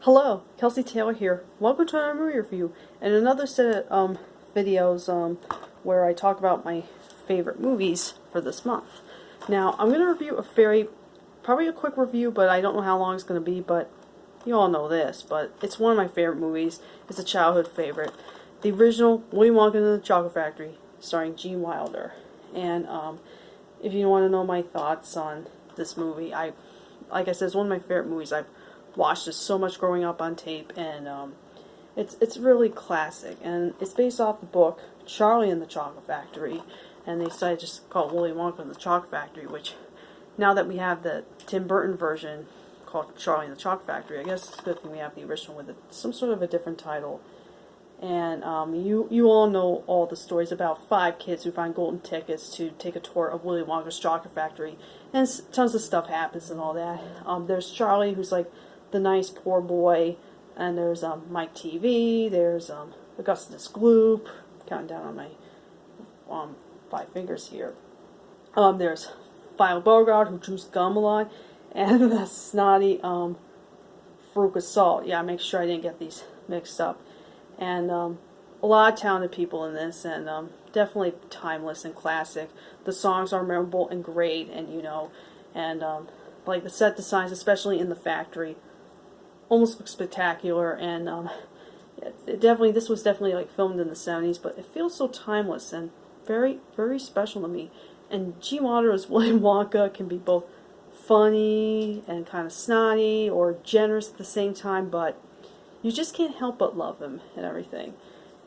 Hello, Kelsey Taylor here. Welcome to our movie review and another set of videos where I talk about my favorite movies for this month. Now, I'm going to review probably a quick review, but I don't know how long it's going to be, but you all know this, but it's one of my favorite movies. It's a childhood favorite. The original Willy Wonka and the Chocolate Factory, starring Gene Wilder. And if you want to know my thoughts on this movie, like I said, it's one of my favorite movies. I've watched this so much growing up on tape, and it's really classic, and it's based off the book Charlie and the Chocolate Factory, and they decided to just call it Willy Wonka and the Chocolate Factory, which now that we have the Tim Burton version called Charlie and the Chocolate Factory, I guess it's a good thing we have the original with some sort of a different title. And you all know all the stories about 5 kids who find golden tickets to take a tour of Willy Wonka's Chocolate Factory, and tons of stuff happens and all that. There's Charlie, who's like the nice poor boy, and there's Mike TV, there's Augustus Gloop, counting down on my 5 fingers here. There's Philo Bogart, who chews gum a lot, and the snotty Veruca Salt. Yeah, make sure I didn't get these mixed up. And a lot of talented people in this, and definitely timeless and classic. The songs are memorable and great, and like the set designs, especially in the factory, almost look spectacular. And this was definitely like filmed in the 70s, but it feels so timeless and very, very special to me. And Gene Wilder as Willy Wonka can be both funny and kind of snotty or generous at the same time, but you just can't help but love him and everything.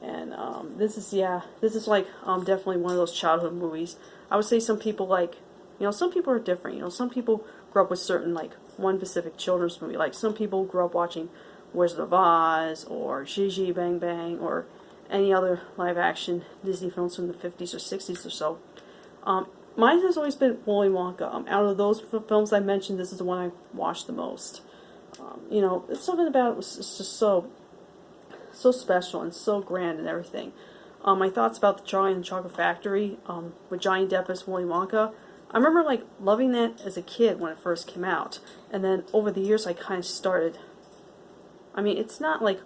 And this is like definitely one of those childhood movies. I would say some people some people are different. Some people grew up with certain, like, one specific children's movie. Like, some people grew up watching Wizard of Oz or Gigi Bang Bang or any other live action Disney films from the 50s or 60s or so. Mine has always been Willy Wonka. Out of those films I mentioned, this is the one I watched the most. It's something about it was just so special and so grand and everything. My thoughts about the Charlie and the Chocolate Factory with Johnny Depp as Willy Wonka. I remember like loving that as a kid when it first came out, and then over the years I kind of started. I mean, it's not like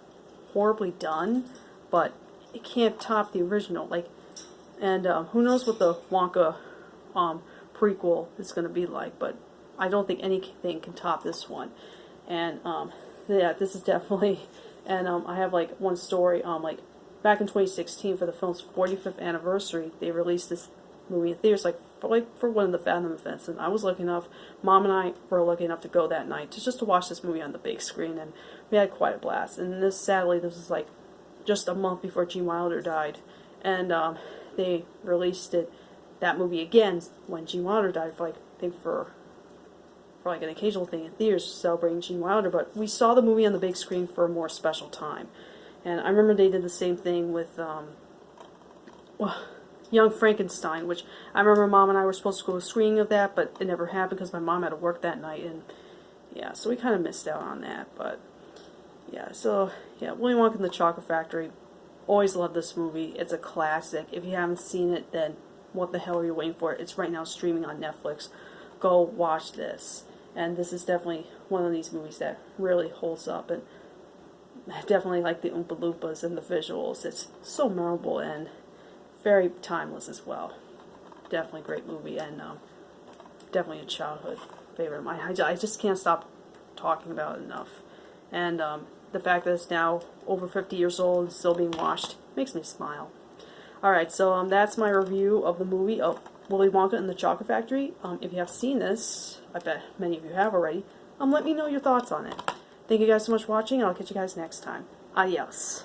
horribly done, but it can't top the original. And who knows what the Wonka prequel is going to be like, but I don't think anything can top this one. And yeah, this is definitely. And I have like one story. Like back in 2016 for the film's 45th anniversary, they released this movie in theaters for one of the Fathom events, and I was lucky enough. Mom and I were lucky enough to go that night to watch this movie on the big screen, and we had quite a blast. And sadly, this was like just a month before Gene Wilder died, and they released that movie again when Gene Wilder died for like an occasional thing in theaters celebrating Gene Wilder. But we saw the movie on the big screen for a more special time. And I remember they did the same thing with Young Frankenstein, which I remember Mom and I were supposed to go to a screening of that, but it never happened because my mom had to work that night, and yeah, so we kind of missed out on that. But yeah, so yeah, Willy Wonka and the Chocolate Factory. Always loved this movie. It's a classic. If you haven't seen it, then what the hell are you waiting for? It's right now streaming on Netflix. Go watch this. And this is definitely one of these movies that really holds up, and I definitely like the Oompa Loompas and the visuals. It's so memorable and very timeless as well. Definitely a great movie, and definitely a childhood favorite of mine. I just can't stop talking about it enough. And the fact that it's now over 50 years old and still being watched makes me smile. Alright, so that's my review of the movie of Willy Wonka and the Chocolate Factory. If you have seen this, I bet many of you have already, let me know your thoughts on it. Thank you guys so much for watching, and I'll catch you guys next time. Adios.